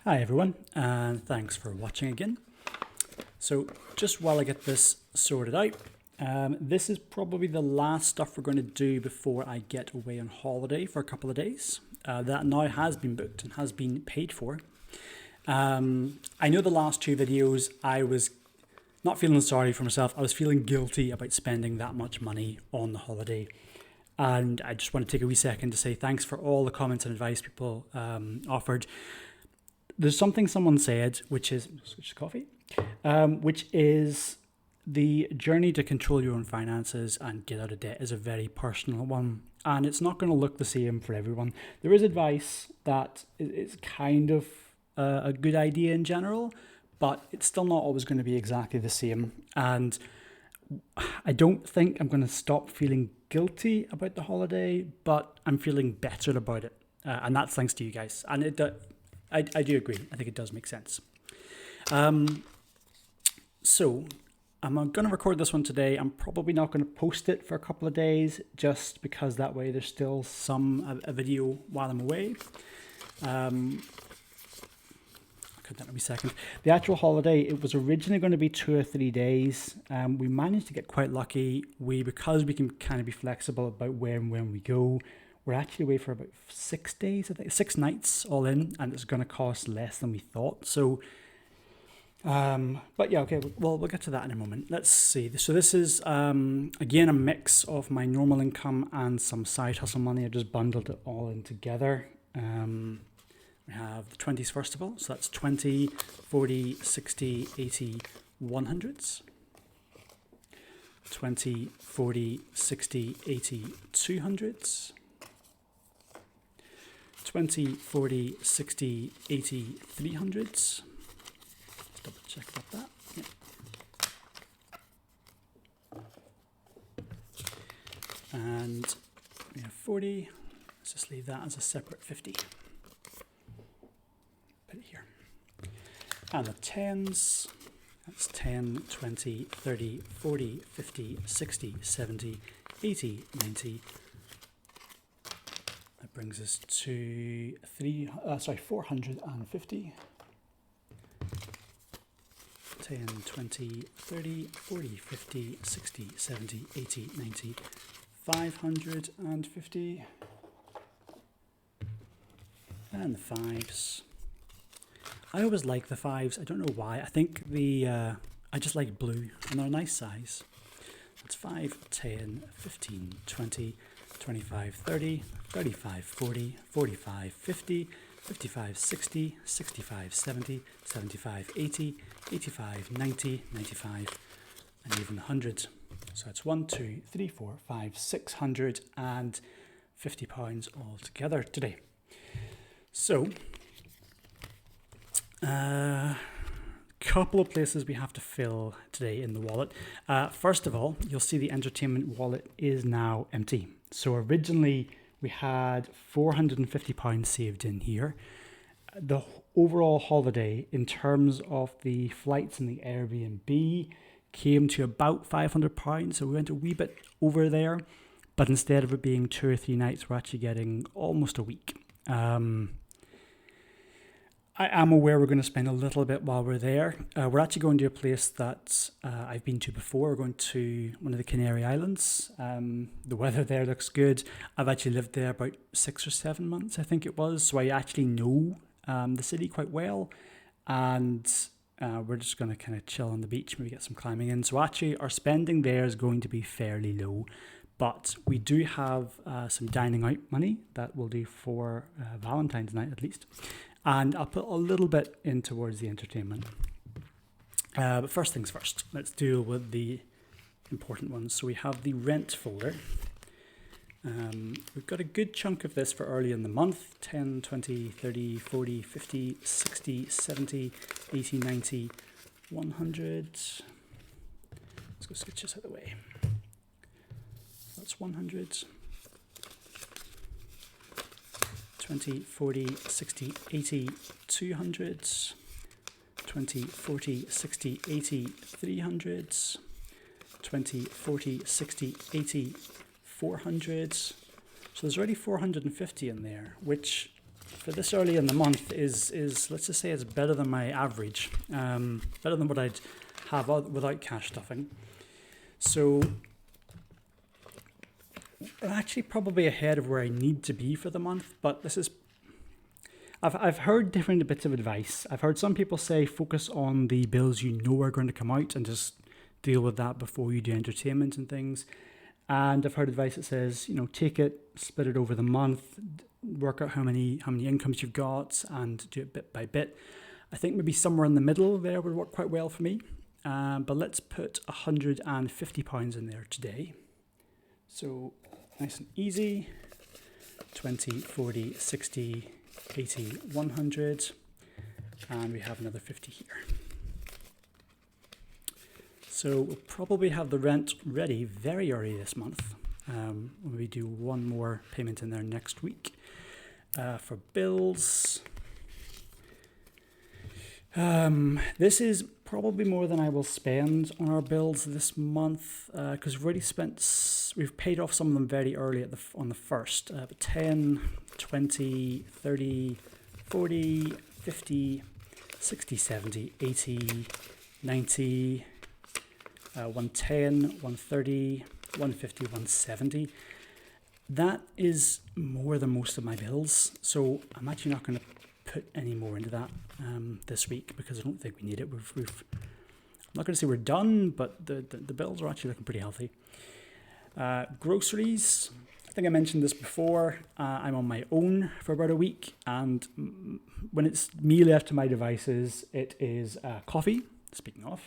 Hi everyone, and thanks for watching again. So just while I get this sorted out, this is probably the last stuff we're going to do before I get away on holiday for a couple of days. That now has been booked and has been paid for. I know the last two videos I was not feeling sorry for myself. I was feeling guilty about spending that much money on the holiday. And I just want to take a wee second to say thanks for all the comments and advice people offered. There's something someone said, which is coffee, which is the journey to control your own finances and get out of debt is a very personal one, and it's not going to look the same for everyone. There is advice that it's kind of a good idea in general, but it's still not always going to be exactly the same. And I don't think I'm going to stop feeling guilty about the holiday, but I'm feeling better about it, and that's thanks to you guys. And I do agree. I think it does make sense. So I'm going to record this one today. I'm probably not going to post it for a couple of days, just because that way there's still a video while I'm away. I'll cut that in a second. The actual holiday, it was originally going to be 2 or 3 days. We managed to get quite lucky. Because we can kind of be flexible about where and when we go, we're actually away for about 6 days, I think, 6 nights all in, and it's going to cost less than we thought. So, but yeah, okay, we'll get to that in a moment. Let's see. So this is, again, a mix of my normal income and some side hustle money. I just bundled it all in together. We have the 20s first of all. So that's 20, 40, 60, 80, 100s. 20, 40, 60, 80, 200s. 20, 40, 60, 80, 300s. Let's double check about that. Yep. And we have 40. Let's just leave that as a separate 50. Put it here. And the 10s. That's 10, 20, 30, 40, 50, 60, 70, 80, 90. That brings us to 450. 10, 20, 30, 40, 50, 60, 70, 80, 90, 550. And the 5s. I always like the 5s. I don't know why. I think I just like blue, and they're a nice size. That's 5, 10, 15, 20, 25, 30, 35, 40, 45, 50, 55, 60, 65, 70, 75, 80, 85, 90, 95, and even 100. So it's 1, 2, 3, 4, 5, 650 pounds altogether today. So, couple of places we have to fill today in the wallet. First of all, you'll see the entertainment wallet is now empty. So originally we had £450 saved in here. The overall holiday in terms of the flights and the Airbnb came to about £500. So we went a wee bit over there, but instead of it being 2 or 3 nights, we're actually getting almost a week. I am aware we're going to spend a little bit while we're there. We're actually going to a place that I've been to before. We're going to one of the Canary Islands. The weather there looks good. I've actually lived there about 6 or 7 months, I think it was. So I actually know the city quite well. And we're just going to kind of chill on the beach, maybe get some climbing in. So actually our spending there is going to be fairly low. But we do have some dining out money that we'll do for Valentine's night at least. And I'll put a little bit in towards the entertainment. But first things first, let's deal with the important ones. So we have the rent folder. We've got a good chunk of this for early in the month. 10, 20, 30, 40, 50, 60, 70, 80, 90, 100. Let's go switch this out of the way. That's 100. 20, 40, 60, 80, 200s, 20, 40, 60, 80, 300s, 20, 40, 60, 80, 400s. So there's already 450 in there, which for this early in the month is let's just say it's better than my average, better than what I'd have without cash stuffing. So I'm actually probably ahead of where I need to be for the month, but this is, I've heard different bits of advice. I've heard some people say focus on the bills you know are going to come out and just deal with that before you do entertainment and things. And I've heard advice that says, you know, take it, split it over the month, work out how many incomes you've got and do it bit by bit. I think maybe somewhere in the middle there would work quite well for me. But let's put £150 in there today. So nice and easy. 20, 40, 60, 80, 100. And we have another 50 here. So we'll probably have the rent ready very early this month. We do one more payment in there next week. For bills, this is probably more than I will spend on our bills this month because we've paid off some of them very early on the first. But 10, 20, 30, 40, 50, 60, 70, 80, 90, 110, 130, 150, 170. That is more than most of my bills, so I'm actually not going to put any more into that this week because I don't think we need it. I'm not going to say we're done, but the bills are actually looking pretty healthy. Groceries, I think I mentioned this before. I'm on my own for about a week, and when it's me left to my devices, it is coffee. Speaking of.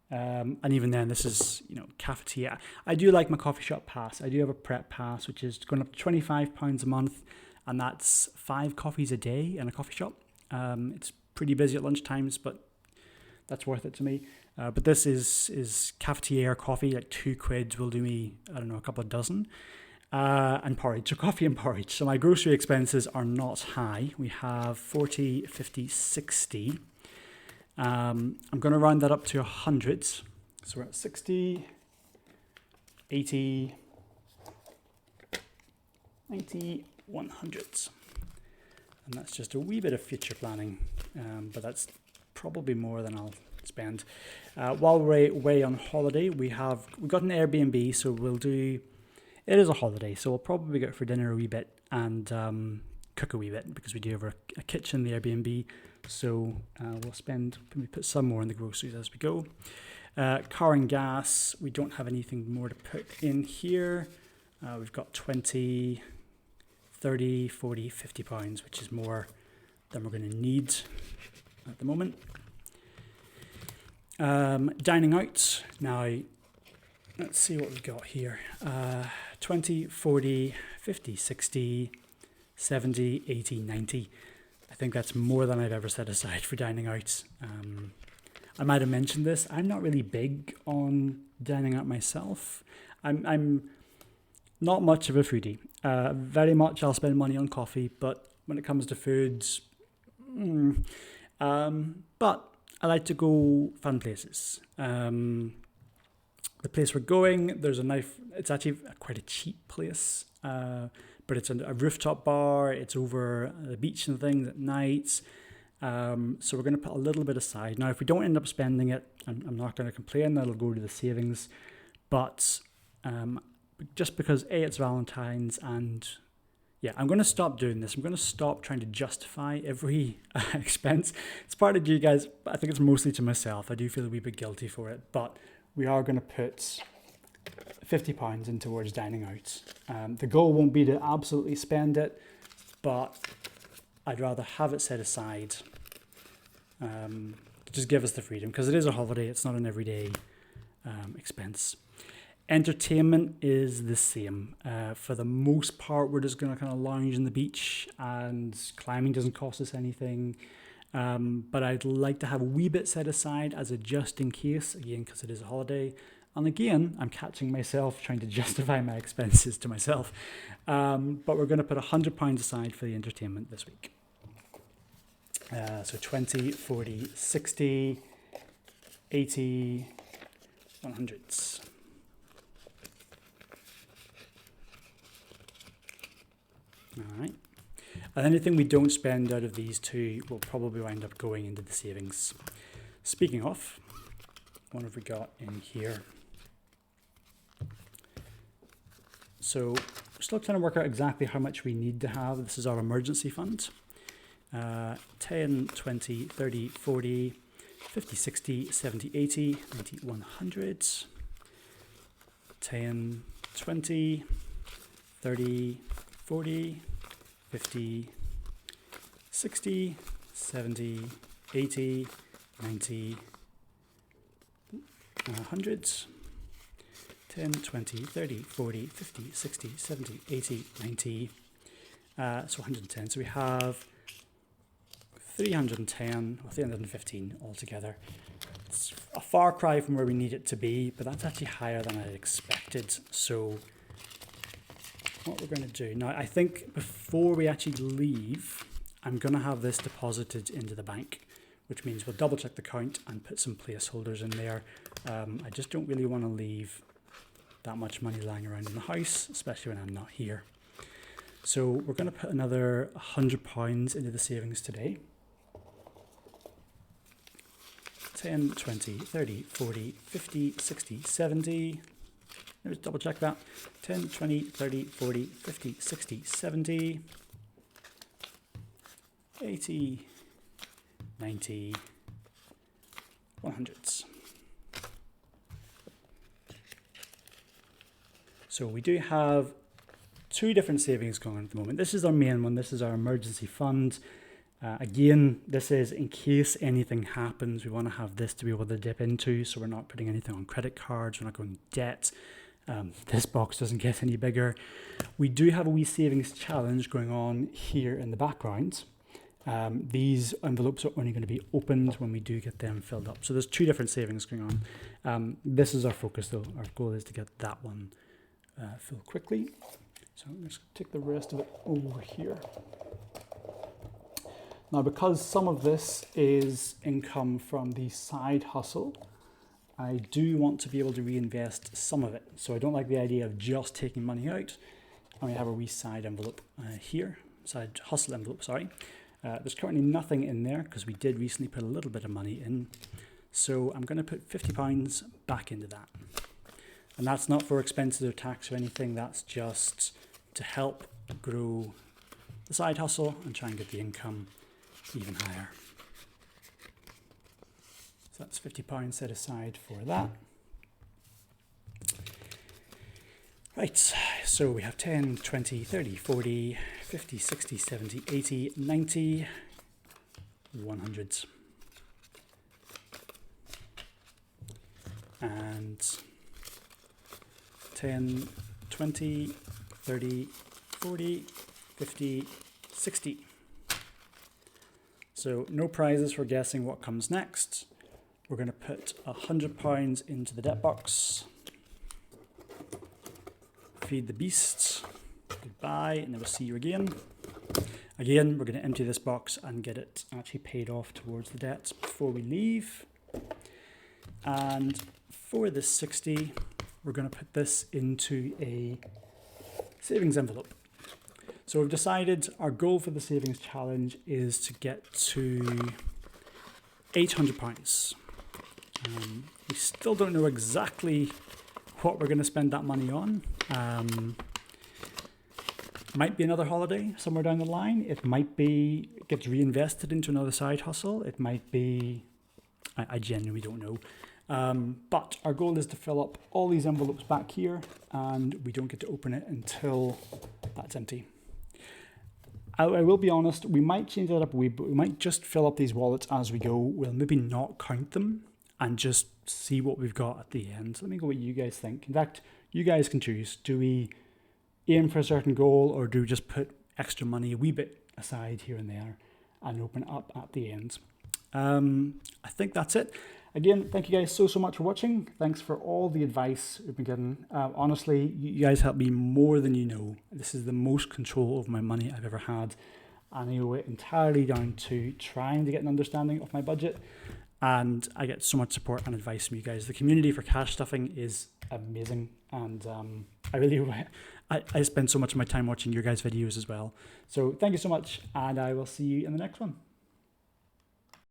And even then, this is, you know, cafeteria. I do like my coffee shop pass. I do have a prep pass, which is going up to £25 a month, and that's 5 coffees a day in a coffee shop. It's pretty busy at lunchtimes, but that's worth it to me. But this is cafetiere coffee, like £2 will do me, I don't know, a couple of dozen. And porridge, so coffee and porridge. So my grocery expenses are not high. We have 40, 50, 60. I'm going to round that up to 100. So we're at 60, 80, 90, 100. And that's just a wee bit of future planning, but that's probably more than I'll spend. While we're away on holiday, we got an Airbnb, so it is a holiday, so we'll probably go for dinner a wee bit and cook a wee bit because we do have a kitchen in the Airbnb. So we put some more in the groceries as we go. Car and gas, we don't have anything more to put in here. We've got 20, 30, 40, 50 pounds, which is more than we're going to need at the moment. Dining out, now let's see what we've got here. 20, 40, 50, 60, 70, 80, 90. I think that's more than I've ever set aside for dining out. I might have mentioned this. I'm not really big on dining out myself. I'm not much of a foodie. Very much I'll spend money on coffee, but when it comes to foods, but I like to go fun places. The place we're going, it's actually quite a cheap place. But it's a rooftop bar, it's over the beach and things at night. So we're going to put a little bit aside. Now, if we don't end up spending it, I'm not going to complain, that'll go to the savings. But just because it's Valentine's and yeah, I'm going to stop doing this. I'm going to stop trying to justify every expense. It's part of you guys, but I think it's mostly to myself. I do feel a wee bit guilty for it, but we are going to put £50 in towards dining out. The goal won't be to absolutely spend it, but I'd rather have it set aside. Just give us the freedom, because it is a holiday. It's not an everyday expense. Entertainment is the same. For the most part, we're just going to kind of lounge on the beach, and climbing doesn't cost us anything. But I'd like to have a wee bit set aside as a just in case, again, because it is a holiday. And again, I'm catching myself trying to justify my expenses to myself. But we're going to put £100 aside for the entertainment this week. So 20, 40, 60, 80, 100. All right. And anything we don't spend out of these two will probably wind up going into the savings. Speaking of, what have we got in here? So we're still trying to work out exactly how much we need to have. This is our emergency fund. 10, 20, 30, 40, 50, 60, 70, 80, 90, 100. 10, 20, 30, 40, 50, 60, 70, 80, 90, 100. 10, 20, 30, 40, 50, 60, 70, 80, 90, so 110. So we have 310 or 315 altogether. It's a far cry from where we need it to be, but that's actually higher than I expected. So what we're going to do now, I think before we actually leave, I'm going to have this deposited into the bank, which means we'll double check the count and put some placeholders in there. I just don't really want to leave that much money lying around in the house, especially when I'm not here. So we're going to put another £100 into the savings today. 10, 20, 30, 40, 50, 60, 70. Let's double check that. 10, 20, 30, 40, 50, 60, 70, 80, 90, 100. So we do have two different savings going on at the moment. This is our main one. This is our emergency fund. Again, this is in case anything happens. We want to have this to be able to dip into, so we're not putting anything on credit cards. We're not going debt. This box doesn't get any bigger. We do have a wee savings challenge going on here in the background. These envelopes are only going to be opened when we do get them filled up. So there's two different savings going on. This is our focus though. Our goal is to get that one filled quickly. So let's take the rest of it over here. Now, because some of this is income from the side hustle, I do want to be able to reinvest some of it. So I don't like the idea of just taking money out. And we have a wee side envelope here, side hustle envelope, sorry. There's currently nothing in there because we did recently put a little bit of money in. So I'm going to put £50 back into that. And that's not for expenses or tax or anything. That's just to help grow the side hustle and try and get the income even higher. So that's £50 set aside for that. Right, so we have 10, 20, 30, 40, 50, 60, 70, 80, 90, 100. And 10, 20, 30, 40, 50, 60. So no prizes for guessing what comes next. We're going to put £100 into the debt box. Feed the beasts. Goodbye, and then we'll see you again. Again, we're going to empty this box and get it actually paid off towards the debts before we leave. And for this 60, we're going to put this into a savings envelope. So we've decided our goal for the savings challenge is to get to £800. We still don't know exactly what we're going to spend that money on. Might be another holiday somewhere down the line. It might be it gets reinvested into another side hustle. It might be, I genuinely don't know. But our goal is to fill up all these envelopes back here, and we don't get to open it until that's empty. I will be honest, we might change that up a wee bit. We might just fill up these wallets as we go. We'll maybe not count them and just see what we've got at the end. So let me go what you guys think. In fact, you guys can choose. Do we aim for a certain goal, or do we just put extra money a wee bit aside here and there and open it up at the end? I think that's it. Again, thank you guys so much for watching. Thanks for all the advice we've been getting. Honestly, you guys help me more than you know. This is the most control over my money I've ever had. And I owe it entirely down to trying to get an understanding of my budget. And I get so much support and advice from you guys. The community for cash stuffing is amazing. And I really, I spend so much of my time watching your guys' videos as well. So thank you so much, and I will see you in the next one.